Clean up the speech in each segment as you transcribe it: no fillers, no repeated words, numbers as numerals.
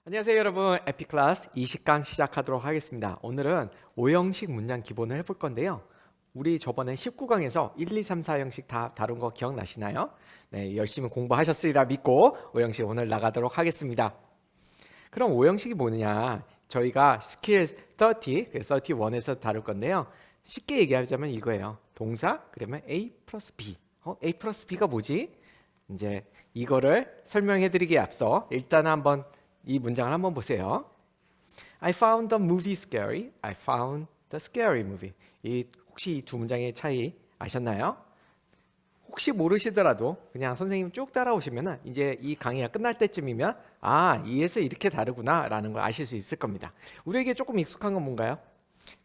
안녕하세요 여러분, 에피클래스 20강 시작하도록 하겠습니다. 오늘은 5형식 문장 기본을 해볼 건데요. 우리 저번에 19강에서 1, 2, 3, 4형식 다 다룬 거 기억나시나요? 네, 열심히 공부하셨으리라 믿고 5형식 오늘 나가도록 하겠습니다. 그럼 5형식이 뭐냐? 저희가 스킬 30, 31에서 다룰 건데요. 쉽게 얘기하자면 이거예요. 동사, 그러면 A 플러스 B. A 플러스 B가 뭐지? 이제 이거를 설명해 드리기에 앞서 일단 한번 이 문장을 한번 보세요. I found the movie scary. I found the scary movie. 혹시 이 두 문장의 차이 아셨나요? 혹시 모르시더라도 그냥 선생님 쭉 따라오시면 이제 이 강의가 끝날 때쯤이면 이에서 이렇게 다르구나 라는 걸 아실 수 있을 겁니다. 우리에게 조금 익숙한 건 뭔가요?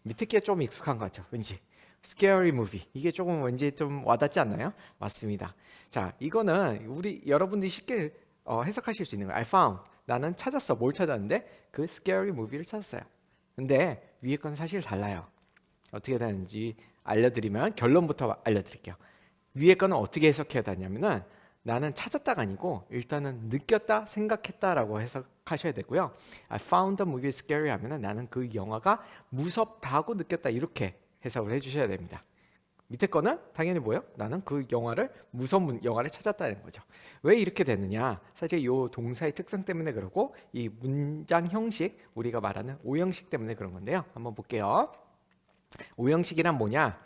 밑에 게 좀 익숙한 거죠. 왠지 scary movie 이게 조금 왠지 좀 와닿지 않나요? 맞습니다. 자, 이거는 여러분들이 쉽게 해석하실 수 있는 거예요. I found, 나는 찾았어. 뭘 찾았는데? 그 scary movie를 찾았어요. 근데 위에 건 사실 달라요. 어떻게 되는지 알려드리면 결론부터 알려드릴게요. 위에 거는 어떻게 해석해야 되냐면은 나는 찾았다가 아니고 일단은 느꼈다, 생각했다라고 해석하셔야 되고요. I found the movie scary 하면은 나는 그 영화가 무섭다고 느꼈다, 이렇게 해석을 해주셔야 됩니다. 밑에 거는 당연히 뭐예요? 나는 그 영화를 무서운 영화를 찾았다는 거죠. 왜 이렇게 되느냐? 사실 이 동사의 특성 때문에 그러고 이 문장 형식, 우리가 말하는 오형식 때문에 그런 건데요. 한번 볼게요. 오형식이란 뭐냐?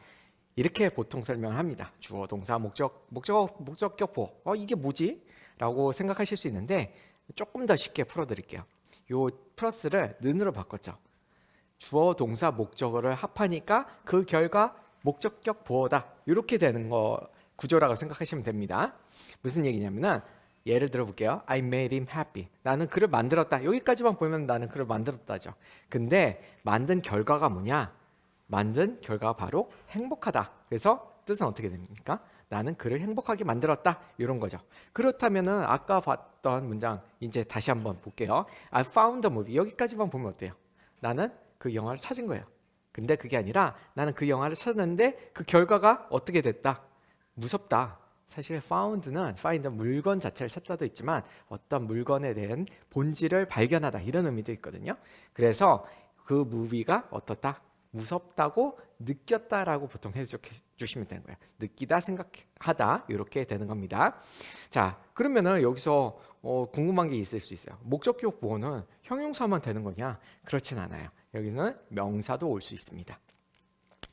이렇게 보통 설명을 합니다. 주어, 동사, 목적격, 보어. 이게 뭐지? 라고 생각하실 수 있는데 조금 더 쉽게 풀어드릴게요. 요 플러스를 는으로 바꿨죠. 주어, 동사, 목적어를 합하니까 그 결과 목적격 보어다. 이렇게 되는 거 구조라고 생각하시면 됩니다. 무슨 얘기냐면은 예를 들어 볼게요. I made him happy. 나는 그를 만들었다. 여기까지만 보면 나는 그를 만들었다죠. 근데 만든 결과가 뭐냐? 만든 결과가 바로 행복하다. 그래서 뜻은 어떻게 됩니까? 나는 그를 행복하게 만들었다. 이런 거죠. 그렇다면은 아까 봤던 문장 이제 다시 한번 볼게요. I found the movie. 여기까지만 보면 어때요? 나는 그 영화를 찾은 거예요. 근데 그게 아니라 나는 그 영화를 찾았는데 그 결과가 어떻게 됐다? 무섭다. 사실 found는 find 물건 자체를 찾다도 있지만 어떤 물건에 대한 본질을 발견하다, 이런 의미도 있거든요. 그래서 그 무비가 어떻다? 무섭다고 느꼈다라고 보통 해석해 주시면 되는 거예요. 느끼다, 생각하다, 이렇게 되는 겁니다. 자, 그러면은 여기서 궁금한 게 있을 수 있어요. 목적격 보어는 형용사만 되는 거냐? 그렇진 않아요. 여기는 명사도 올 수 있습니다.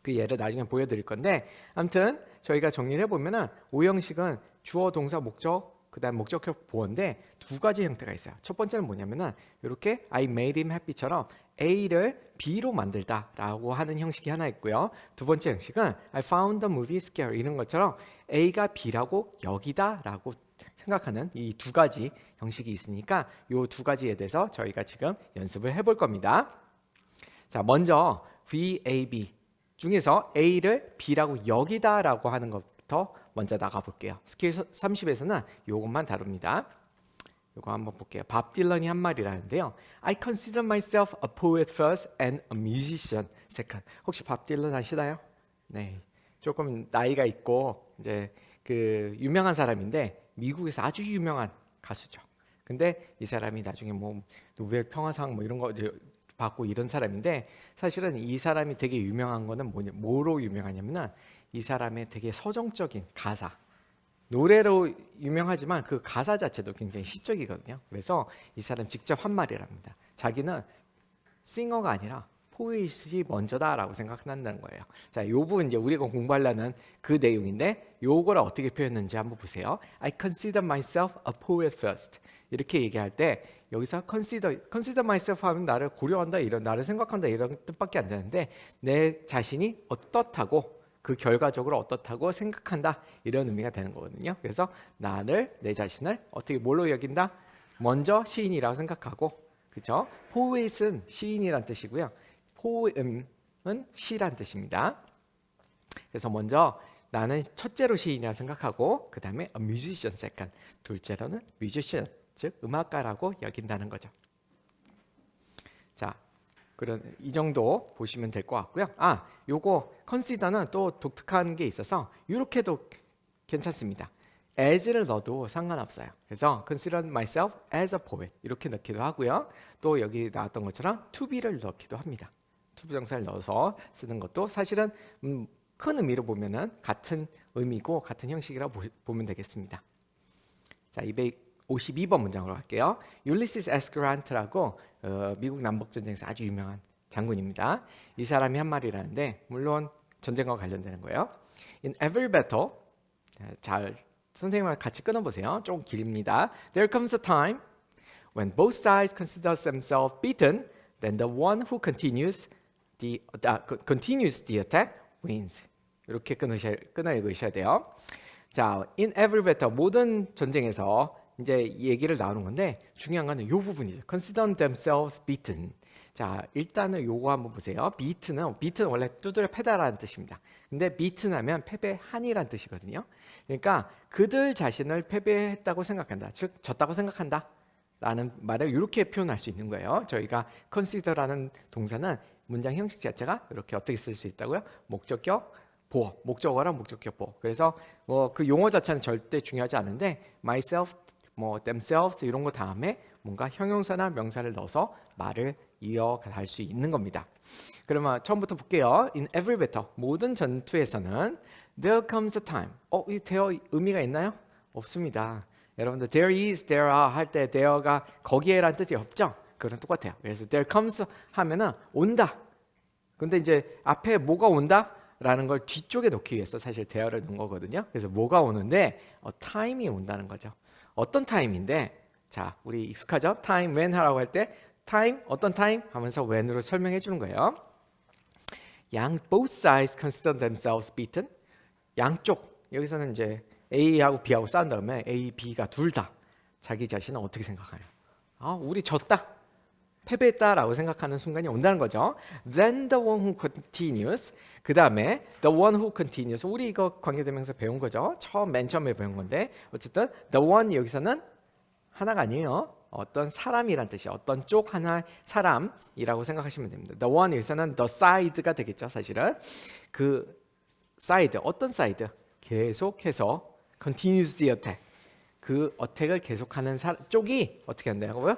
그 예를 나중에 보여드릴 건데, 아무튼 저희가 정리를 해보면은 오형식은 주어, 동사, 목적, 그다음 목적격 보어인데 두 가지 형태가 있어요. 첫 번째는 뭐냐면은 이렇게 I made him happy처럼 A를 B로 만들다라고 하는 형식이 하나 있고요. 두 번째 형식은 I found the movie scary, 이런 것처럼 A가 B라고 여기다라고 생각하는 이 두 가지 형식이 있으니까 이 두 가지에 대해서 저희가 지금 연습을 해볼 겁니다. 자, 먼저 VAB 중에서 A를 B라고 여기다라고 하는 것부터 먼저 나가 볼게요. 스킬 30에서는 이것만 다룹니다. 이거 한번 볼게요. 밥 딜런이 한 말이라는데요. I consider myself a poet first and a musician second. 혹시 밥 딜런 아시나요? 네, 조금 나이가 있고 이제 그 유명한 사람인데 미국에서 아주 유명한 가수죠. 근데 이 사람이 나중에 뭐 노벨 평화상 뭐 이런 거 받고 이런 사람인데, 사실은 이 사람이 되게 유명한 거는 뭐로 유명하냐면은 이 사람의 되게 서정적인 가사, 노래로 유명하지만 그 가사 자체도 굉장히 시적이거든요. 그래서 이 사람 직접 한 말이랍니다. 자기는 싱어가 아니라 포이시 먼저다라고 생각한다는 거예요. 자, 요 부분 이제 우리가 공부하려는 그 내용인데 요거를 어떻게 표현했는지 한번 보세요. I consider myself a poet first. 이렇게 얘기할 때 여기서 consider myself 하면 나를 고려한다, 이런, 나를 생각한다, 이런 뜻밖에 안 되는데 내 자신이 어떻다고, 그 결과적으로 어떻다고 생각한다, 이런 의미가 되는 거거든요. 그래서 내 자신을 어떻게 뭘로 여긴다? 먼저 시인이라고 생각하고, 그렇죠? 포엣은 시인이란 뜻이고요. 포엠은 시란 뜻입니다. 그래서 먼저 나는 첫째로 시인이라 생각하고 그 다음에 a musician second, 둘째로는 musician, 즉 음악가라고 여긴다는 거죠. 자, 그런 이 정도 보시면 될 것 같고요. 요거 consider는 또 독특한 게 있어서 이렇게도 괜찮습니다. as를 넣어도 상관없어요. 그래서 consider myself as a poet 이렇게 넣기도 하고요. 또 여기 나왔던 것처럼 to be를 넣기도 합니다. to 부정사를 넣어서 쓰는 것도 사실은 큰 의미로 보면은 같은 의미고 같은 형식이라고 보면 되겠습니다. 자, 252번 문장으로 갈게요. Ulysses S. Grant라고 미국 남북전쟁에서 아주 유명한 장군입니다. 이 사람이 한 말이라는데 물론 전쟁과 관련되는 거예요. In every battle, 잘 선생님과 같이 끊어보세요. 조금 길입니다. There comes a time when both sides consider themselves beaten, then the one who continues the attack wins. 이렇게 끊어 읽으셔야 돼요. 자, in every battle, 모든 전쟁에서 이제 얘기를 나누는 건데 중요한 거는 이 부분이죠. Consider themselves beaten. 자, 일단은 요거 한번 보세요. beaten은 원래 두드려 패다라는 뜻입니다. 근데 beaten 하면 패배한이라는 뜻이거든요. 그러니까 그들 자신을 패배했다고 생각한다. 즉 졌다고 생각한다. 라는 말을 이렇게 표현할 수 있는 거예요. 저희가 consider라는 동사는 문장 형식 자체가 이렇게 어떻게 쓸 수 있다고요? 목적격 보어, 목적어랑 목적격 보어. 그래서 뭐 그 용어 자체는 절대 중요하지 않은데 myself, 뭐 themselves 이런 거 다음에 뭔가 형용사나 명사를 넣어서 말을 이어갈 수 있는 겁니다. 그러면 처음부터 볼게요. In every battle, 모든 전투에서는 there comes a time. 이 there 의미가 있나요? 없습니다. 여러분들 there is, there are 할 때 there가 거기에란 뜻이 없죠? 그거랑 똑같아요. 그래서 there comes 하면은 온다. 근데 이제 앞에 뭐가 온다? 라는 걸 뒤쪽에 놓기 위해서 사실 there를 넣은 거거든요. 그래서 뭐가 오는데 time이 온다는 거죠. 어떤 타임인데 자, 우리 익숙하죠? time, when 하라고 할 때 time, 어떤 time 하면서 when으로 설명해 주는 거예요. both sides consider themselves beaten. 양쪽, 여기서는 이제 A하고 B하고 싸운 다음에 A, B가 둘 다 자기 자신은 어떻게 생각하냐? 우리 졌다, 패배했다라고 생각하는 순간이 온다는 거죠. Then the one who continues. 그 다음에 the one who continues. 우리 이거 관계대명사 배운 거죠. 맨 처음에 배운 건데 어쨌든 the one 여기서는 하나가 아니에요. 어떤 사람이란 뜻이에요. 어떤 쪽 하나의 사람이라고 생각하시면 됩니다. The one 여기서는 the side가 되겠죠. 사실은 그 side, 어떤 side? 계속해서 continues the attack. 그 어택을 계속하는 쪽이 어떻게 한다고요?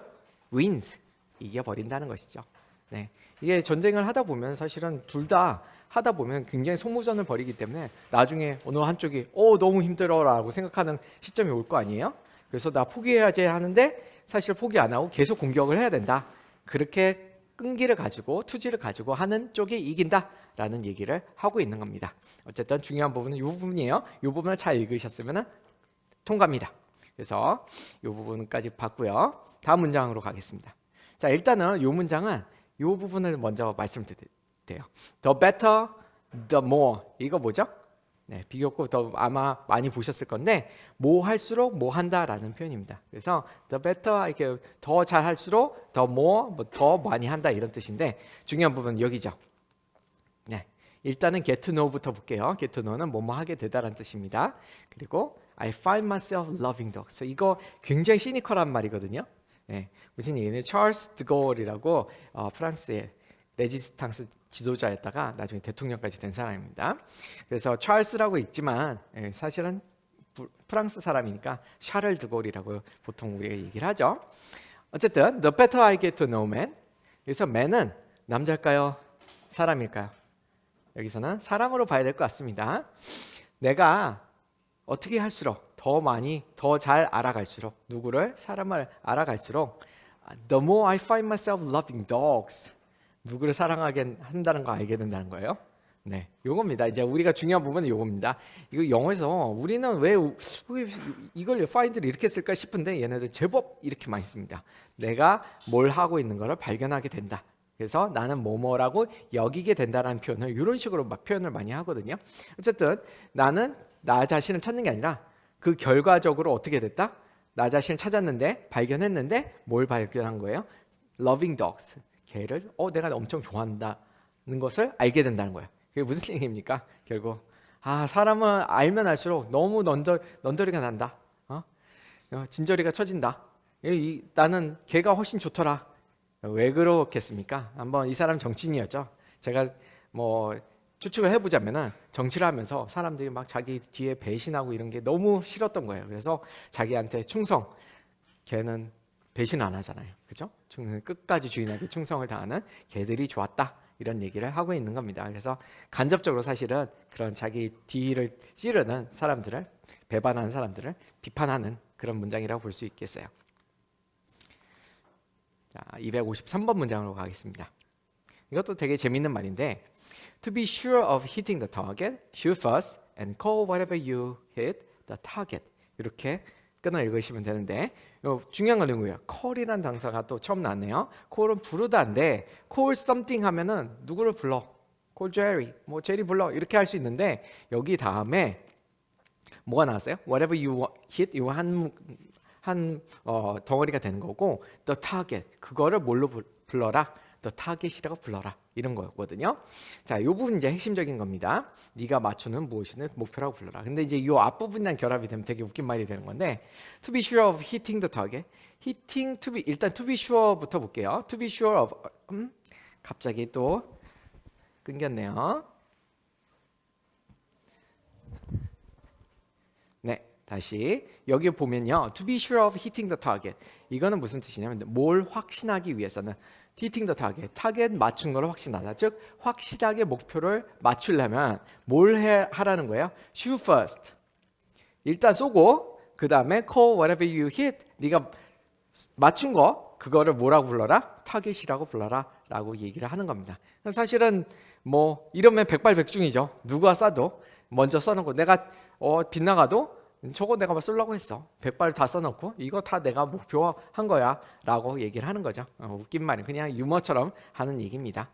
wins. 이겨버린다는 것이죠. 네, 이게 전쟁을 하다 보면 사실은 둘 다 하다 보면 굉장히 소모전을 벌이기 때문에 나중에 어느 한쪽이 너무 힘들어라고 생각하는 시점이 올 거 아니에요? 그래서 나 포기해야지 하는데 사실 포기 안 하고 계속 공격을 해야 된다. 그렇게 끈기를 가지고 투지를 가지고 하는 쪽이 이긴다라는 얘기를 하고 있는 겁니다. 어쨌든 중요한 부분은 이 부분이에요. 이 부분을 잘 읽으셨으면 통과입니다. 그래서 이 부분까지 봤고요. 다음 문장으로 가겠습니다. 자, 일단은 이 문장은 이 부분을 먼저 말씀드려요. The better, the more. 이거 뭐죠? 네, 비교급 더 아마 많이 보셨을 건데 뭐 할수록 뭐 한다라는 표현입니다. 그래서 the better 이렇게 더 잘할수록 the more 더 많이 한다 이런 뜻인데 중요한 부분은 여기죠. 네, 일단은 get to know부터 볼게요. get to know는 뭐뭐 하게 되다라는 뜻입니다. 그리고 I find myself loving dogs. 이거 굉장히 시니컬한 말이거든요. 네, 무슨 얘기는 찰스 드골이라고 프랑스의 레지스탕스 지도자였다가 나중에 대통령까지 된 사람입니다. 그래서 찰스라고 있지만 사실은 프랑스 사람이니까 샤를 드골이라고 보통 우리가 얘기를 하죠. 어쨌든 the better I get to know man. 그래서 man은 남자일까요? 사람일까요? 여기서는 사람으로 봐야 될 것 같습니다. 내가 어떻게 할수록 더 많이 더 잘 알아갈수록 누구를 사람을 알아갈수록 the more I find myself loving dogs. 누구를 사랑하게 한다는 거 알게 된다는 거예요. 네, 요겁니다. 이제 우리가 중요한 부분은 요겁니다. 이거 영어에서 우리는 왜 이걸 find를 이렇게 쓸까 싶은데 얘네들 제법 이렇게 많이 씁니다. 내가 뭘 하고 있는 거를 발견하게 된다. 그래서 나는 뭐뭐라고 여기게 된다라는 표현을 이런 식으로 막 표현을 많이 하거든요. 어쨌든 나는 나 자신을 찾는 게 아니라 그 결과적으로 어떻게 됐다? 나 자신을 찾았는데 발견했는데 뭘 발견한 거예요? Loving dogs. 개를 내가 엄청 좋아한다는 것을 알게 된다는 거예요. 그게 무슨 얘기입니까? 결국 사람은 알면 알수록 너무 넌더리가 난다. 진저리가 처진다. 나는 개가 훨씬 좋더라. 왜 그렇겠습니까? 한번 이 사람 정치인이었죠. 제가 뭐 추측을 해보자면은 정치를 하면서 사람들이 막 자기 뒤에 배신하고 이런 게 너무 싫었던 거예요. 그래서 자기한테 충성, 걔는 배신 안 하잖아요, 그죠? 끝까지 주인에게 충성을 다하는 걔들이 좋았다, 이런 얘기를 하고 있는 겁니다. 그래서 간접적으로 사실은 그런 자기 뒤를 찌르는 사람들을, 배반하는 사람들을 비판하는 그런 문장이라고 볼 수 있겠어요. 자, 253번 문장으로 가겠습니다. 이것도 되게 재밌는 말인데, To be sure of hitting the target, shoot first and call whatever you hit the target. 이렇게 끊어 읽으시면 되는데, 중요한 건 이거예요. call이라는 단서가 또 처음 나왔네요. call은 부르다인데, call something 하면은 누구를 불러? call Jerry, 뭐 제리 불러, 이렇게 할 수 있는데, 여기 다음에 뭐가 나왔어요? Whatever you hit, 이거 한 덩어리가 되는 거고, the target, 그거를 뭘로 불러라? the target이라고 불러라, 이런 거였거든요. 자, 이 부분 이제 핵심적인 겁니다. 네가 맞추는 무엇이든 목표라고 불러라. 근데 이제 이 앞부분이랑 결합이 되면 되게 웃긴 말이 되는 건데, to be sure of hitting the target, hitting to be, 일단 to be sure부터 볼게요. to be sure of, 갑자기 또 끊겼네요. 네, 다시 여기 보면요, to be sure of hitting the target, 이거는 무슨 뜻이냐면 뭘 확신하기 위해서는, hitting the target, 타겟 맞춘 거를 확신하다. 즉 확실하게 목표를 맞추려면 뭘 하라는 거예요? shoot first, 일단 쏘고 그 다음에 call whatever you hit, 네가 맞춘 거 그거를 뭐라고 불러라? 타겟이라고 불러라 라고 얘기를 하는 겁니다. 사실은 뭐 이러면 백발백중이죠. 누가 쏴도 먼저 써놓고, 내가 빗나가도 저거 내가 막 쏠라고 했어, 100발 다 써놓고 이거 다 내가 목표한 거야 라고 얘기를 하는 거죠. 웃긴 말이, 그냥 유머처럼 하는 얘기입니다.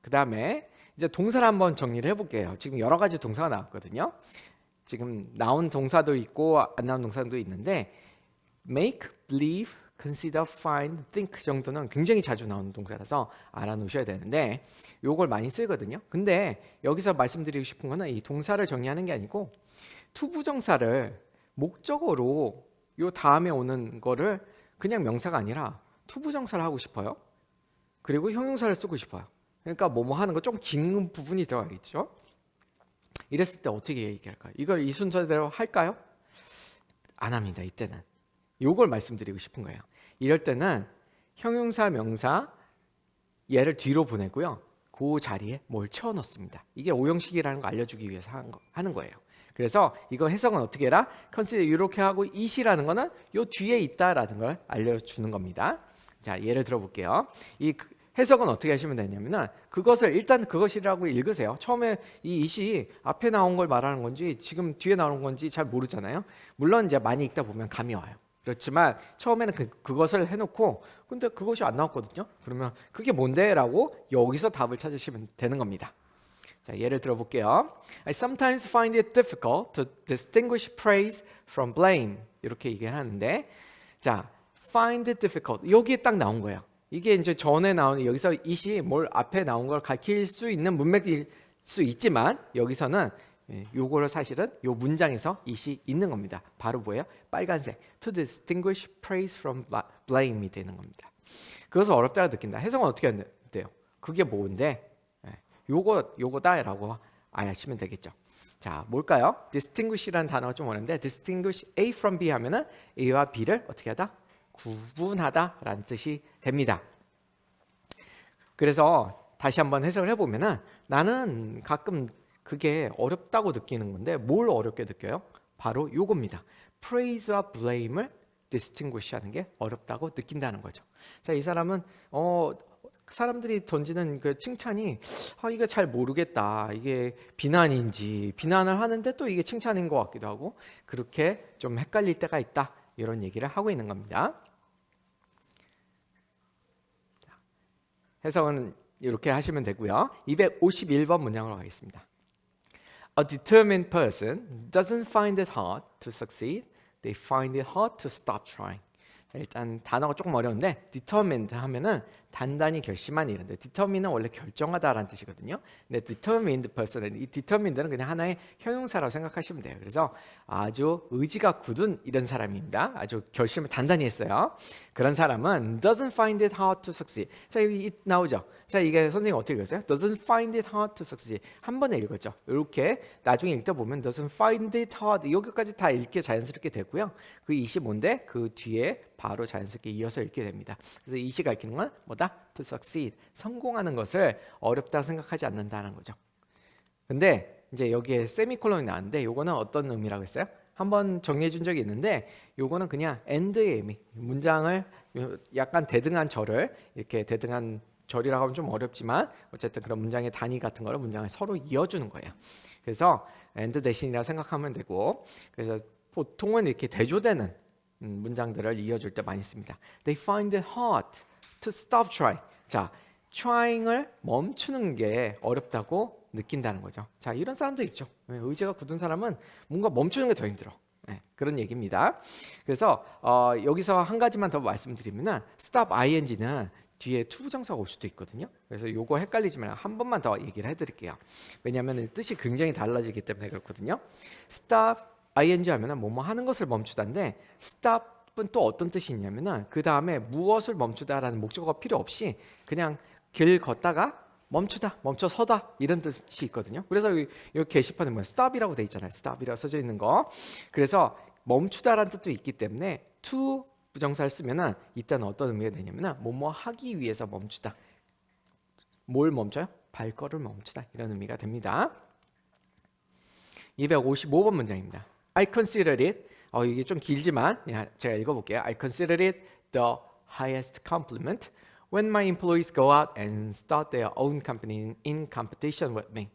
그 다음에 이제 동사를 한번 정리를 해볼게요. 지금 여러 가지 동사가 나왔거든요. 지금 나온 동사도 있고 안 나온 동사도 있는데, make, believe, consider, find, think 정도는 굉장히 자주 나오는 동사라서 알아놓으셔야 되는데, 요걸 많이 쓰거든요. 근데 여기서 말씀드리고 싶은 거는 이 동사를 정리하는 게 아니고, 투부정사를 목적어로 요 다음에 오는 거를 그냥 명사가 아니라 투부정사를 하고 싶어요. 그리고 형용사를 쓰고 싶어요. 그러니까 뭐뭐 하는 거 좀 긴 부분이 들어가겠죠. 이랬을 때 어떻게 얘기할까요? 이걸 이 순서대로 할까요? 안 합니다. 이때는 요걸 말씀드리고 싶은 거예요. 이럴 때는 형용사, 명사 얘를 뒤로 보내고요, 그 자리에 뭘 채워 넣습니다. 이게 오형식이라는 거 알려주기 위해서 하는 거예요. 그래서 이거 해석은 어떻게 해라? consider 이렇게 하고 it이라는 거는 요 뒤에 있다라는 걸 알려주는 겁니다. 자, 예를 들어볼게요. 이 해석은 어떻게 하시면 되냐면은, 그것을 일단 그것이라고 읽으세요. 처음에 이 it이 앞에 나온 걸 말하는 건지 지금 뒤에 나오는 건지 잘 모르잖아요. 물론 이제 많이 읽다 보면 감이 와요. 그렇지만 처음에는 그것을 해놓고, 근데 그것이 안 나왔거든요. 그러면 그게 뭔데? 라고 여기서 답을 찾으시면 되는 겁니다. 자, 예를 들어볼게요. I sometimes find it difficult to distinguish praise from blame. 이렇게 얘기를 하는데, 자, find it difficult, 여기에 딱 나온 거예요. 이게 이제 전에 나온, 여기서 it이 뭘 앞에 나온 걸 가리킬 수 있는 문맥일 수 있지만, 여기서는 요거를 사실은 요 문장에서 it이 있는 겁니다. 바로 뭐예요? 빨간색, to distinguish praise from blame이 되는 겁니다. 그것을 어렵다고 느낀다. 해석은 어떻게 돼요? 그게 뭔데? 요거다라고 아시면 되겠죠. 자, 뭘까요? distinguish라는 단어가 좀 어려운데, distinguish A from B 하면은 A와 B를 어떻게 하다? 구분하다라는 뜻이 됩니다. 그래서 다시 한번 해석을 해보면은, 나는 가끔 그게 어렵다고 느끼는 건데, 뭘 어렵게 느껴요? 바로 요겁니다. praise와 blame을 distinguish 하는 게 어렵다고 느낀다는 거죠. 자, 이 사람은 사람들이 던지는 그 칭찬이 이거 잘 모르겠다, 이게 비난인지, 비난을 하는데 또 이게 칭찬인 것 같기도 하고, 그렇게 좀 헷갈릴 때가 있다, 이런 얘기를 하고 있는 겁니다. 해석은 이렇게 하시면 되고요. 251번 문장으로 가겠습니다. A determined person doesn't find it hard to succeed. They find it hard to stop trying. 일단 단어가 조금 어려운데 determined 하면은 단단히 결심한 일인데 determine은 원래 결정하다라는 뜻이거든요. 근데 determined person은 이 determined는 그냥 하나의 형용사라고 생각하시면 돼요. 그래서 아주 의지가 굳은 이런 사람입니다. 아주 결심을 단단히 했어요. 그런 사람은 doesn't find it hard to succeed. 자, 여기 it 나오죠. 자, 이게 선생님 어떻게 읽었어요? doesn't find it hard to succeed. 한 번에 읽었죠. 이렇게 나중에 읽다 보면 doesn't find it hard 여기까지 다 읽게 자연스럽게 되고요. 그 it이 뭔데? 그 뒤에 바로 자연스럽게 이어서 읽게 됩니다. 그래서 it이 가리키는 건 뭐다? to succeed. 성공하는 것을 어렵다고 생각하지 않는다는 거죠. 근데 이제 여기에 세미콜론이 나왔는데 요거는 어떤 의미라고 했어요? 한번 정리해 준 적이 있는데 요거는 그냥 end의 의미. 문장을 약간 대등한 절을 이렇게 대등한 절이라고 하면 좀 어렵지만 어쨌든 그런 문장의 단위 같은 거를 문장을 서로 이어주는 거예요. 그래서 end 대신이라고 생각하면 되고 그래서 보통은 이렇게 대조되는 문장들을 이어줄 때 많이 씁니다. They find it hard to stop trying. 자, trying을 멈추는 게 어렵다고 느낀다는 거죠. 자, 이런 사람도 있죠. 의지가 굳은 사람은 뭔가 멈추는 게 더 힘들어. 네, 그런 얘기입니다. 그래서 여기서 한 가지만 더 말씀드리면 stop ing는 뒤에 투부정사가 올 수도 있거든요. 그래서 요거 헷갈리지만 한 번만 더 얘기를 해드릴게요. 왜냐하면 뜻이 굉장히 달라지기 때문에 그렇거든요. stop ing 하면은 뭐뭐 하는 것을 멈추다인데 stop은 또 어떤 뜻이 있냐면은 그 다음에 무엇을 멈추다라는 목적어가 필요 없이 그냥 길 걷다가 멈추다, 멈춰서다 이런 뜻이 있거든요. 그래서 여기 게시판에 뭐 stop이라고 돼 있잖아요. stop이라고 써져 있는 거. 그래서 멈추다라는 뜻도 있기 때문에 to 부정사를 쓰면은 이때는 어떤 의미가 되냐면은 뭐뭐 하기 위해서 멈추다. 뭘 멈춰요? 발걸음을 멈추다 이런 의미가 됩니다. 255번 문장입니다. I consider it. 이게 좀 길지만 제가 읽어볼게요. I consider it the highest compliment when my employees go out and start their own company in competition with me.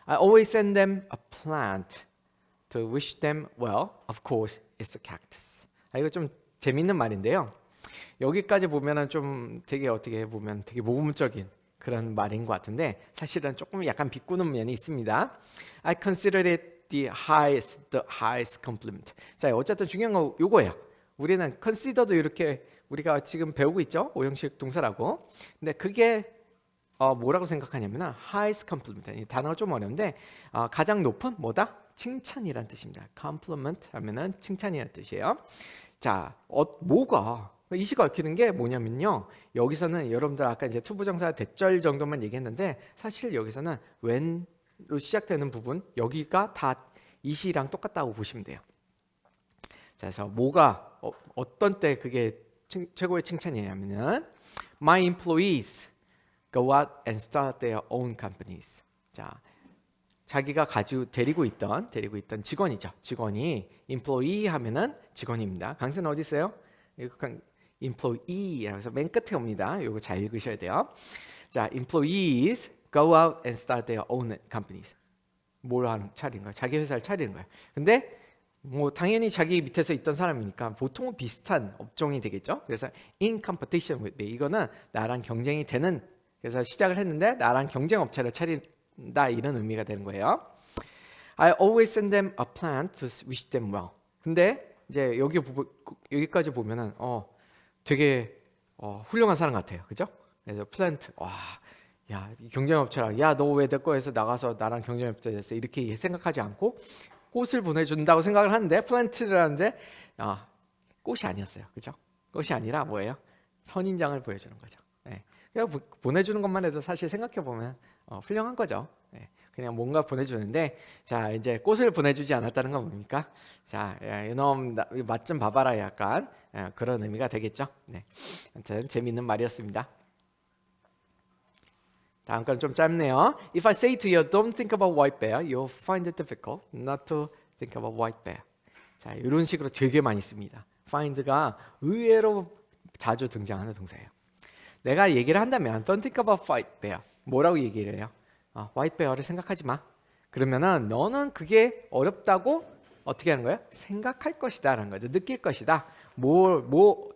I always send them a plant to wish them well. Of course, it's a cactus. 이거 좀 재밌는 말인데요. 여기까지 보면은 좀 되게 어떻게 보면 되게 모범적인 그런 말인 것 같은데 사실은 조금 약간 비꼬는 면이 있습니다. I consider it the highest compliment. 자, 어쨌든 중요한 거 요거예요. 우리는 consider도 이렇게 우리가 지금 배우고 있죠. 오형식 동사라고. 근데 그게 뭐라고 생각하냐면은 highest compliment. 이 단어가 좀 어려운데 가장 높은 뭐다? 칭찬이란 뜻입니다. compliment 하면은 칭찬이란 뜻이에요. 자, 뭐가 이 시가 얽히는 게 뭐냐면요. 여기서는 여러분들 아까 이제 투부정사 대절 정도만 얘기했는데 사실 여기서는 when로 시작되는 부분 여기가 다 이 시랑 똑같다고 보시면 돼요. 자, 그래서 뭐가 어떤 때 그게 최고의 칭찬이냐면은 My employees go out and start their own companies. 자, 자기가 데리고 있던 직원이죠. 직원이 employee 하면은 직원입니다. 강세는 어디 있어요? employee라고 해서 맨 끝에 옵니다. 이거 잘 읽으셔야 돼요. 자, employees go out and start their own companies. 뭘 차리는 거야? 자기 회사를 차리는 거야. 근데 뭐 당연히 자기 밑에서 있던 사람이니까 보통은 비슷한 업종이 되겠죠. 그래서 in competition with me 이거는 나랑 경쟁이 되는 그래서 시작을 했는데 나랑 경쟁 업체를 차린다 이런 의미가 되는 거예요. I always send them a plan to wish them well. 근데 이제 여기까지 보면은 되게 훌륭한 사람 같아요. 그죠? 그래서 플랜트 야, 경쟁업체랑 야, 너 왜 내 거에서 나가서 나랑 경쟁업체 됐어? 이렇게 생각하지 않고 꽃을 보내준다고 생각을 하는데 플랜트를 하는데 꽃이 아니었어요. 그죠? 꽃이 아니라 뭐예요? 선인장을 보여주는 거죠. 네. 그냥 보내주는 것만 해도 사실 생각해보면 훌륭한 거죠. 네. 그냥 뭔가 보내주는데 자 이제 꽃을 보내주지 않았다는 건 뭡니까? 자 이놈 맛 좀 봐봐라 약간 그런 의미가 되겠죠. 네. 아무튼 재미있는 말이었습니다. 다음 건 좀 짧네요. If I say to you, don't think about white bear, you'll find it difficult not to think about white bear. 자, 이런 식으로 되게 많이 씁니다. find가 의외로 자주 등장하는 동사예요. 내가 얘기를 한다면 don't think about white bear. 뭐라고 얘기를 해요? white bear를 생각하지 마. 그러면은 너는 그게 어렵다고 어떻게 하는 거예요? 생각할 것이다 라는 거죠. 느낄 것이다.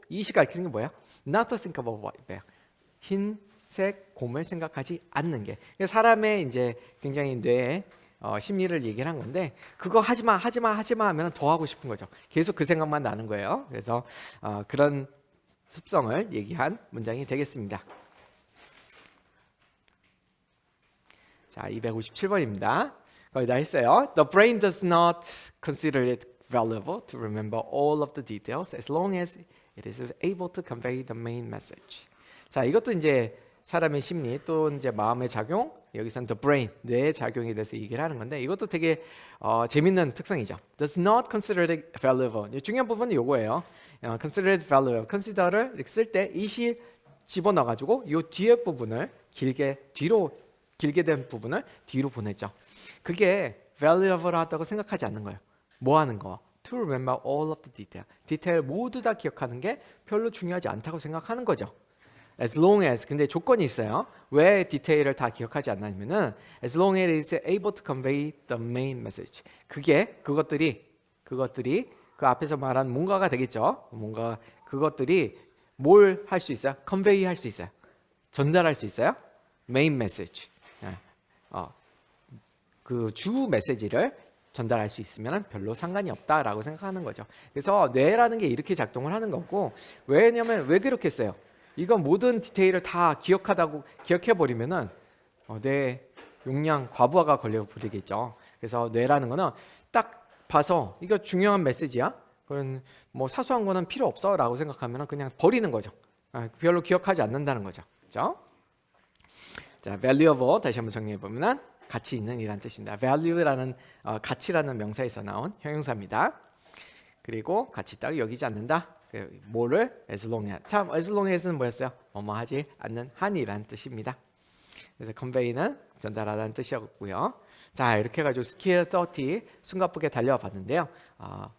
이 시가 가르치는 게 뭐예요? Not to think about white bear. 흰색 곰을 생각하지 않는 게 사람의 이제 굉장히 뇌에 심리를 얘기를 한 건데 그거 하지마 하면 더 하고 싶은 거죠. 계속 그 생각만 나는 거예요. 그래서 그런 습성을 얘기한 문장이 되겠습니다. 자, 257번입니다. 거의 다 했어요. The brain does not consider it valuable to remember all of the details as long as it is able to convey the main message. 자, 이것도 이제 사람의 심리 또 이제 마음의 작용, 여기서는 the brain, 뇌의 작용에 대해서 얘기를 하는 건데 이것도 되게 재밌는 특성이죠. Does not consider it valuable. 중요한 부분은 요거예요. consider it valuable. consider를 쓸 때 이시 집어넣어가지고 요 뒤에 부분을 길게 된 부분을 뒤로 보내죠. 그게 valuable하다고 생각하지 않는 거예요. 뭐 하는 거? To remember all of the detail. 디테일 모두 다 기억하는 게 별로 중요하지 않다고 생각하는 거죠. As long as, 근데 조건이 있어요. 왜 디테일을 다 기억하지 않냐면은 as long as it is able to convey the main message. 그것들이 그 앞에서 말한 뭔가가 되겠죠. 그것들이 뭘 할 수 있어요? convey 할 수 있어요. 전달할 수 있어요. main message. 그 주 메시지를 전달할 수 있으면 별로 상관이 없다라고 생각하는 거죠. 그래서 뇌라는 게 이렇게 작동을 하는 거고, 왜냐면 왜 그렇게 했어요? 이건 모든 디테일을 다 기억해 버리면은 뇌 용량 과부하가 걸려 버리겠죠. 그래서 뇌라는 거는 딱 봐서 이거 중요한 메시지야. 그런 뭐 사소한 거는 필요 없어라고 생각하면 그냥 버리는 거죠. 별로 기억하지 않는다는 거죠. 그렇죠? 자, valuable 다시 한번 정리해 보면은 가치 있는 이란 뜻입니다. value라는 가치라는 명사에서 나온 형용사입니다. 그리고 가치 따위 여기지 않는다. 뭐를 as long as. 참 as long as는 뭐였어요? 뭐뭐 하지 않는 한이란 뜻입니다. 그래서 convey는 전달하다는 뜻이었고요. 자, 이렇게 해가지고 스킬 30 숨가쁘게 달려와 봤는데요.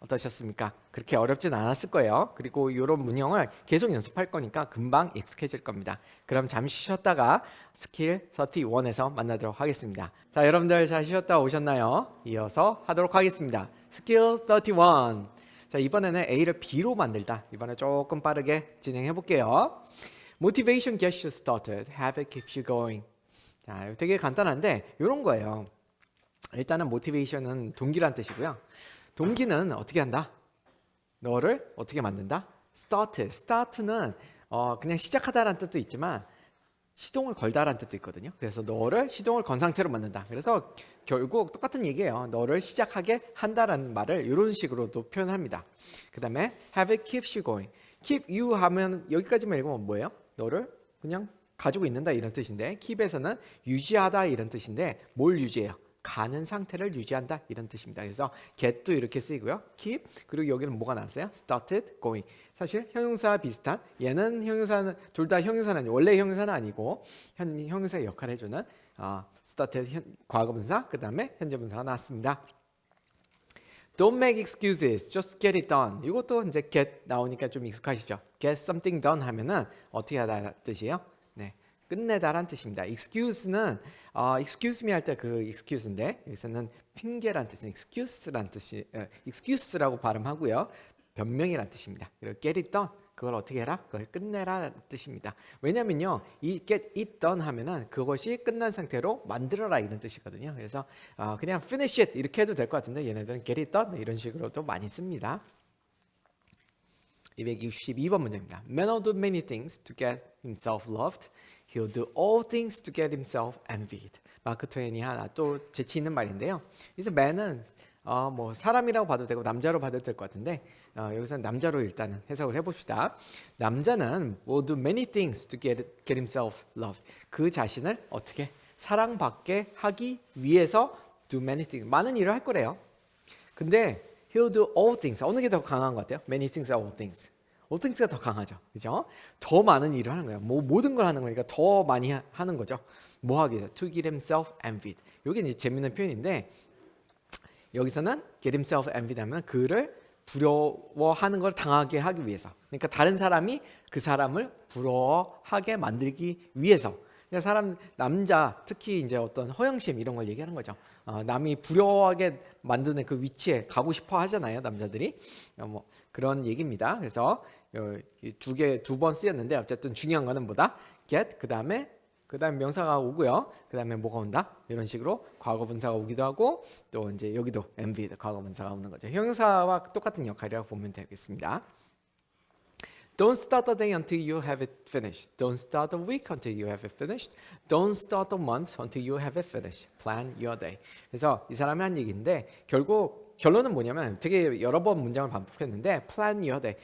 어떠셨습니까? 그렇게 어렵진 않았을 거예요. 그리고 이런 문형을 계속 연습할 거니까 금방 익숙해질 겁니다. 그럼 잠시 쉬었다가 스킬 31에서 만나도록 하겠습니다. 자, 여러분들 잘 쉬었다 오셨나요? 이어서 하도록 하겠습니다. 스킬 31. 자, 이번에는 A를 B로 만들다. 이번에 조금 빠르게 진행해 볼게요. Motivation gets you started. Habit keeps you going. 자, 되게 간단한데 이런 거예요. 일단은 motivation은 동기란 뜻이고요. 동기는 어떻게 한다? 너를 어떻게 만든다? start는 그냥 시작하다라는 뜻도 있지만 시동을 걸다라는 뜻도 있거든요. 그래서 너를 시동을 건 상태로 만든다. 그래서 결국 똑같은 얘기예요. 너를 시작하게 한다라는 말을 이런 식으로도 표현합니다. 그 다음에 have it keeps you going. keep you 하면 여기까지만 읽으면 뭐예요? 너를 그냥 가지고 있는다 이런 뜻인데 keep에서는 유지하다 이런 뜻인데 뭘 유지해요? 가는 상태를 유지한다 이런 뜻입니다. 그래서 get도 이렇게 쓰이고요. keep 그리고 여기는 뭐가 나왔어요? started going. 사실 형용사 비슷한 얘는 형용사는 둘 다 형용사는 원래 형용사는 아니고 형용사의 역할을 해주는 started 과거분사 그 다음에 현재분사가 나왔습니다. Don't make excuses, just get it done. 이것도 이제 get 나오니까 좀 익숙하시죠? Get something done 하면은 어떻게 하다 뜻이에요? 네, 끝내다란 뜻입니다. excuse는 excuse me 할 때 그 excuse인데 여기서는 핑계란 뜻은 excuse란 뜻이 excuse라고 발음하고요. 변명이란 뜻입니다. 그리고 get it done 그걸 어떻게 해라? 그걸 끝내라 뜻입니다. 왜냐면요, 이 get it done 하면은 그것이 끝난 상태로 만들어라 이런 뜻이거든요. 그래서 그냥 finish it 이렇게 해도 될 것 같은데 얘네들은 get it done 이런 식으로도 많이 씁니다. 262번 문제입니다. Man will do many things to get himself loved. He'll do all things to get himself envied. 마크 트웨인이 하나 또 재치 있는 말인데요. 그래서 man은 뭐 사람이라고 봐도 되고 남자로 봐도 될 것 같은데 여기서는 남자로 일단은 해석을 해봅시다. 남자는 will do many things to get himself loved. 그 자신을 어떻게 사랑받게 하기 위해서 do many things. 많은 일을 할 거래요. 근데 he'll do all things. 어느 게 더 강한 것 같아요? Many things, all things. all things가 더 강하죠. 그죠? 더 많은 일을 하는 거예요. 뭐 모든 걸 하는 거니까 더 많이 하는 거죠. 뭐 하기 위해서? To get himself envied. 이게 이제 재밌는 표현인데 여기서는 get himself envied 하면 그를 부러워하는 걸 당하게 하기 위해서. 그러니까 다른 사람이 그 사람을 부러워하게 만들기 위해서. 그러니까 사람 남자 특히 이제 어떤 허영심 이런 걸 얘기하는 거죠. 남이 부러워하게 만드는 그 위치에 가고 싶어 하잖아요, 남자들이. 뭐 그런 얘기입니다. 그래서 두 번 쓰였는데 어쨌든 중요한 거는 뭐다? get 그다음에 명사가 오고요. 그다음에 뭐가 온다? 이런 식으로 과거 분사가 오기도 하고 또 이제 여기도 envied 과거 분사가 오는 거죠. 형용사와 똑같은 역할이라고 보면 되겠습니다. Don't start the day until you have it finished. Don't start the week until you have it finished. Don't start the month until you have it finished. Plan your day. 그래서 이 사람이 한 얘기인데 결국 결론은 뭐냐면 되게 여러 번 문장을 반복했는데 plan your day.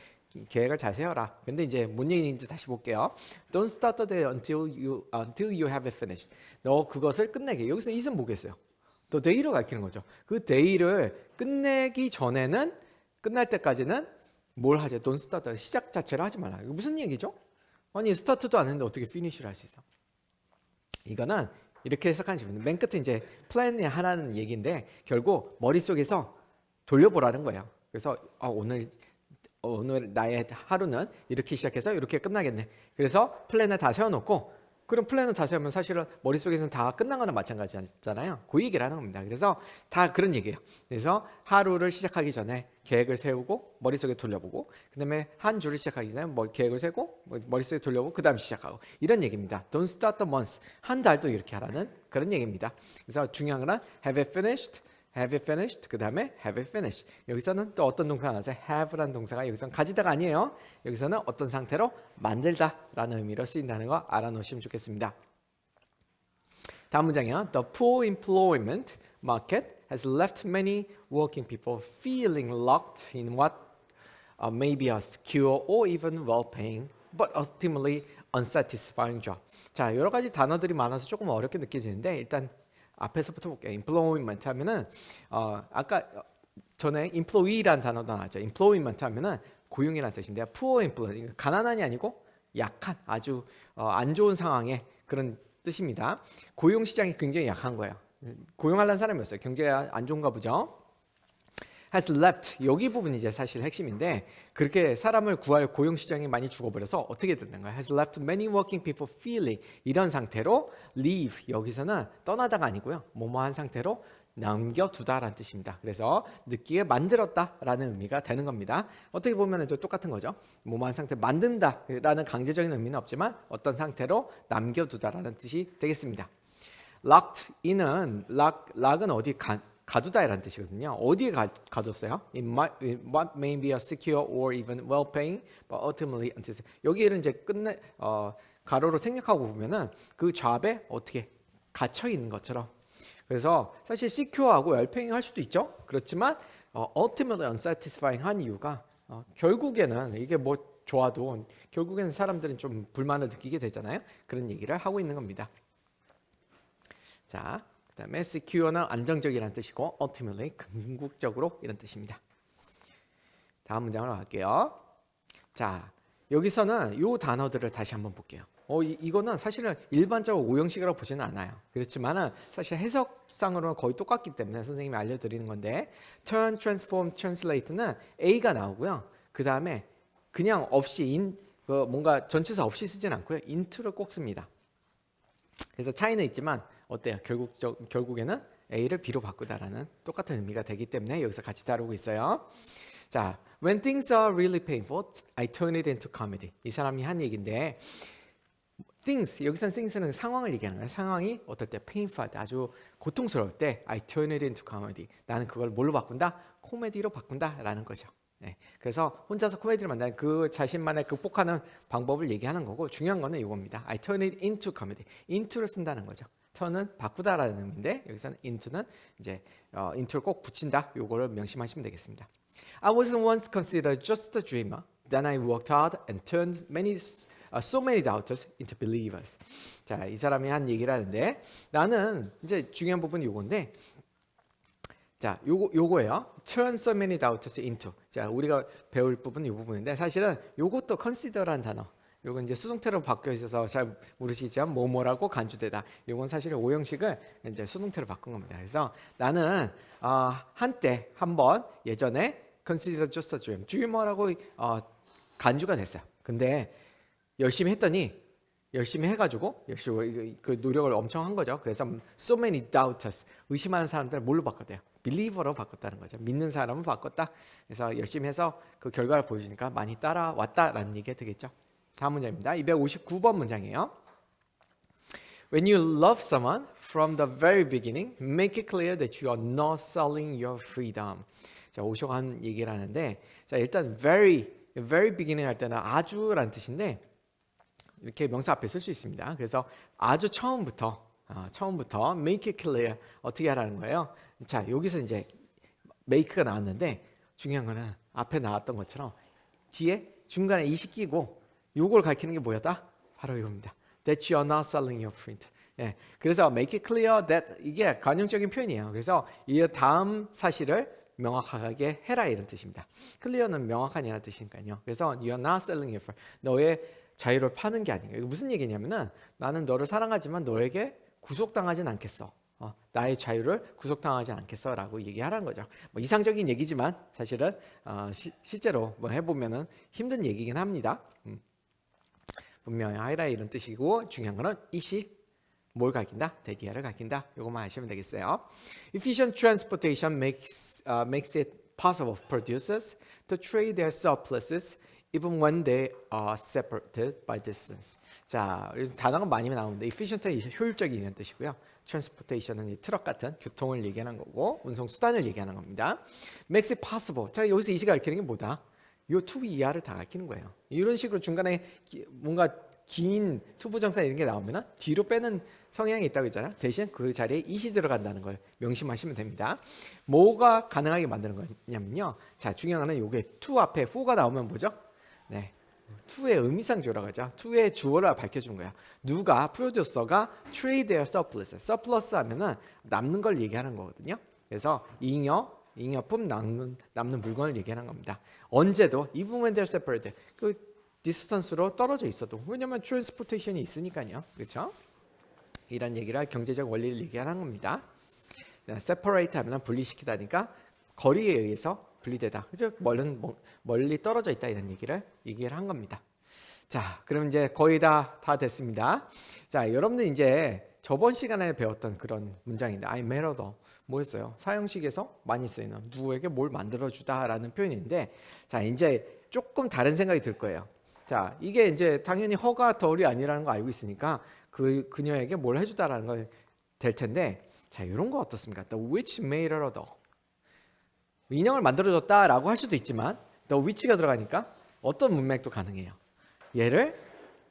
계획을 잘 세워라. 근데 이제 뭔 얘기인지 다시 볼게요. Don't start the day until you have it finished. 너 그것을 끝내게. 여기서 it은 뭐겠어요? 또 day로 가르치는 거죠. 그 day를 끝내기 전에는 끝날 때까지는 뭘 하죠? Don't start. 시작 자체를 하지 말라. 이거 무슨 얘기죠? 아니 스타트도 안 했는데 어떻게 피니시를 할 수 있어? 이거는 이렇게 해석하는 식입니다. 맨 끝에 이제 플랜이 하라는 얘기인데 결국 머릿속에서 돌려보라는 거예요. 그래서 오늘 나의 하루는 이렇게 시작해서 이렇게 끝나겠네. 그래서 플랜을 다 세워놓고 그럼 플랜을 다 세우면 사실은 머릿속에서는 다 끝난 거나 마찬가지잖아요. 그 얘기를 하는 겁니다. 그래서 다 그런 얘기예요. 그래서 하루를 시작하기 전에 계획을 세우고 머릿속에 돌려보고 그 다음에 한 주를 시작하기 전에 계획을 세우고 머릿속에 돌려보고 그 다음 시작하고 이런 얘기입니다. Don't start the month. 한 달도 이렇게 하라는 그런 얘기입니다. 그래서 중요한 건 have it finished, have it finished, 그 다음에 have it finished. 여기서는 또 어떤 동사가 나와서 have라는 동사가 여기서는 가지다가 아니에요. 여기서는 어떤 상태로 만들다라는 의미로 쓰인다는 거 알아놓으시면 좋겠습니다. 다음 문장이요. The poor employment market has left many working people feeling locked in what may be a secure or even well-paying but ultimately unsatisfying job. 자, 여러 가지 단어들이 많아서 조금 어렵게 느껴지는데 일단 앞에서부터 볼게요. employment 하면은 아까 전에 employee라는 단어도 나왔죠. employment 하면은 고용이라는 뜻인데요. poor employee, 가난한이 아니고 약한, 아주 안 좋은 상황의 그런 뜻입니다. 고용 시장이 굉장히 약한 거예요. 고용하려는 사람이 없어요. 경제가 안 좋은가 보죠. has left, 여기 부분이 이제 사실 핵심인데 그렇게 사람을 구할 고용 시장이 많이 죽어버려서 어떻게 되는 거예요? has left many working people feeling, 이런 상태로 leave, 여기서는 떠나다가 아니고요. 뭐뭐한 상태로 남겨두다라는 뜻입니다. 그래서 느끼게 만들었다라는 의미가 되는 겁니다. 어떻게 보면 똑같은 거죠. 뭐뭐한 상태로 만든다라는 강제적인 의미는 없지만 어떤 상태로 남겨두다라는 뜻이 되겠습니다. locked in은 lock은 어디 가두다라는 뜻이거든요. 어디에 가뒀어요? In what may be a secure or even well-paying, but ultimately 여기를 이제 가로로 생략하고 보면은 그 잡에 어떻게 갇혀 있는 것처럼. 그래서 사실 secure하고 well-paying 할 수도 있죠. 그렇지만 ultimately unsatisfying 한 이유가 결국에는 이게 뭐 좋아도 결국에는 사람들은 좀 불만을 느끼게 되잖아요. 그런 얘기를 하고 있는 겁니다. 자. 그 다음에 secure는 안정적이라는 뜻이고 ultimately 궁극적으로 이런 뜻입니다. 다음 문장으로 갈게요. 자, 여기서는 이 단어들을 다시 한번 볼게요. 이거는 사실은 일반적으로 오형식이라고 보지는 않아요. 그렇지만은 사실 해석상으로는 거의 똑같기 때문에 선생님이 알려드리는 건데 turn, transform, translate는 A가 나오고요. 그 다음에 그냥 없이 뭔가 전치사 없이 쓰진 않고요. into를 꼭 씁니다. 그래서 차이는 있지만 어때요? 결국에는 A를 B로 바꾸다라는 똑같은 의미가 되기 때문에 여기서 같이 다루고 있어요. 자, when things are really painful, I turn it into comedy. 이 사람이 한 얘기인데 things, 여기서는 things는 상황을 얘기하는 거예요. 상황이 어떨 때 painful, 아주 고통스러울 때 I turn it into comedy. 나는 그걸 뭘로 바꾼다? 코미디로 바꾼다라는 거죠. 네, 그래서 혼자서 코미디를 만드는 그 자신만의 극복하는 방법을 얘기하는 거고 중요한 거는 이겁니다. I turn it into comedy. into를 쓴다는 거죠. turn은 바꾸다라는 의미인데 여기서는 into는 이제 into를 꼭 붙인다. 요거를 명심하시면 되겠습니다. I was once considered just a dreamer. Then I worked hard and turned so many doubters into believers. 자, 이 사람이 한 얘기를 하는데 나는 이제 중요한 부분이 요건데 자, 요거예요. Turn so many doubters into. 자, 우리가 배울 부분은 이 부분인데 사실은 요것도 consider라는 단어. 요건 이제 수동태로 바뀌어 있어서 잘 모르시겠지만 뭐뭐라고 간주되다. 요건 사실은 오형식을 이제 수동태로 바꾼 겁니다. 그래서 나는 한때 한번 예전에 consider just a dream, dreamer라고 간주가 됐어요. 근데 열심히 했더니 열심히 해가지고 열심히 그 노력을 엄청 한 거죠. 그래서 so many doubters, 의심하는 사람들을 뭘로 바꿨대요? believer로 바꿨다는 거죠. 믿는 사람을 바꿨다. 그래서 열심히 해서 그 결과를 보여주니까 많이 따라왔다라는 얘기가 되겠죠. 다음 문장입니다. 259번 문장이에요. When you love someone from the very beginning, make it clear that you are not selling your freedom. 자, 오쇼가 한 얘기를 하는데 자, 일단 very very beginning 할 때는 아주라는 뜻인데 이렇게 명사 앞에 쓸 수 있습니다. 그래서 아주 처음부터 make it clear 어떻게 하라는 거예요. 자, 여기서 이제 make가 나왔는데 중요한 거는 앞에 나왔던 것처럼 뒤에 중간에 이시 끼고 요걸 가리키는 게 뭐였다? 바로 이겁니다. That you are not selling your print. 예, 그래서 make it clear that 이게 관용적인 표현이에요. 그래서 이 다음 사실을 명확하게 해라 이런 뜻입니다. clear는 명확한이라는 뜻이니까요. 그래서 you are not selling your print. 너의 자유를 파는 게 아니에요. 이게 무슨 얘기냐면은 나는 너를 사랑하지만 너에게 구속당하진 않겠어. 나의 자유를 구속당하지 않겠어라고 얘기하라는 거죠. 뭐 이상적인 얘기지만 사실은 실제로 뭐 해보면은 힘든 얘기긴 합니다. 분명히 하이라 이런 뜻이고 중요한 거는 이시 뭘 가리킨다? 대기하를 가리킨다. 이것만 아시면 되겠어요. Efficient transportation makes it possible for producers to trade their surpluses even when they are separated by distance. 자, 단어가 많이 나오는데 efficient는 효율적이라는 뜻이고요. transportation은 이 트럭 같은 교통을 얘기하는 거고 운송 수단을 얘기하는 겁니다. makes it possible. 자, 여기서 이 시가 가리키는 게 뭐다? 요 to 이하를 다 가리키는 거예요. 이런 식으로 중간에 뭔가 긴 투부정사 이런 게 나오면 뒤로 빼는 성향이 있다고 했잖아요. 대신 그 자리에 이시 들어간다는 걸 명심하시면 됩니다. 뭐가 가능하게 만드는 거냐면요. 자, 중요한 거는 요게 to 앞에 for가 나오면 뭐죠? 네, to의 의미상 조라고 하죠. to의 주어를 밝혀주는 거야. 누가 프로듀서가 trade their surplus. surplus 하면은 남는 걸 얘기하는 거거든요. 그래서 잉여품 남는 물건을 얘기하는 겁니다. 언제도 even when they're separated. 그 디스턴스로 떨어져 있어도 왜냐면 트랜스포테이션이 있으니까요. 그렇죠? 이런 얘기를 경제적 원리를 얘기하는 겁니다. separate 하면 분리시키다니까 거리에 의해서 분리되다. 그죠? 멀리 떨어져 있다 이런 얘기를 한 겁니다. 자, 그럼 이제 거의 다 됐습니다. 자, 여러분들 이제 저번 시간에 배웠던 그런 문장인데 I matter 뭐였어요? 사형식에서 많이 쓰이는 누구에게 뭘 만들어주다라는 표현인데 자, 이제 조금 다른 생각이 들 거예요. 자, 이게 이제 당연히 허가 덜이 아니라는 거 알고 있으니까 그녀에게 뭘 해주다라는 걸 될 텐데 자, 이런 거 어떻습니까? The which made her the 인형을 만들어줬다라고 할 수도 있지만 the which가 들어가니까 어떤 문맥도 가능해요. 얘를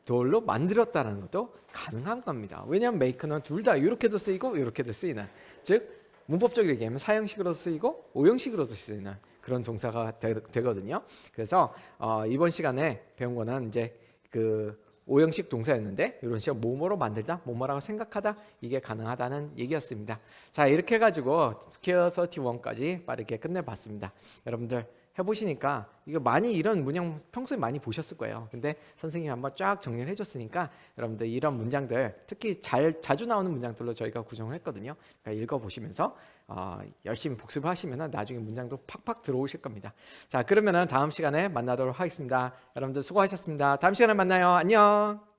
돌로 만들었다는 것도 가능한 겁니다. 왜냐하면 make는 둘 다 이렇게도 쓰이고 이렇게도 쓰이는 즉 문법적으로 얘기하면 사형식으로도 쓰이고 오형식으로도 쓰이는 그런 동사가 되거든요. 그래서 이번 시간에 배운 거는 이제 그 오형식 동사였는데 이런 식으로 뭐뭐로 만들다, 뭐뭐라고 생각하다 이게 가능하다는 얘기였습니다. 자, 이렇게 해가지고 스퀘어 31까지 빠르게 끝내봤습니다. 여러분들 해보시니까 이거 많이 이런 문장 평소에 많이 보셨을 거예요. 근데 선생님이 한번 쫙 정리를 해줬으니까 여러분들 이런 문장들 특히 자주 나오는 문장들로 저희가 구성을 했거든요. 그러니까 읽어보시면서 열심히 복습을 하시면 나중에 문장도 팍팍 들어오실 겁니다. 자, 그러면은 다음 시간에 만나도록 하겠습니다. 여러분들 수고하셨습니다. 다음 시간에 만나요. 안녕.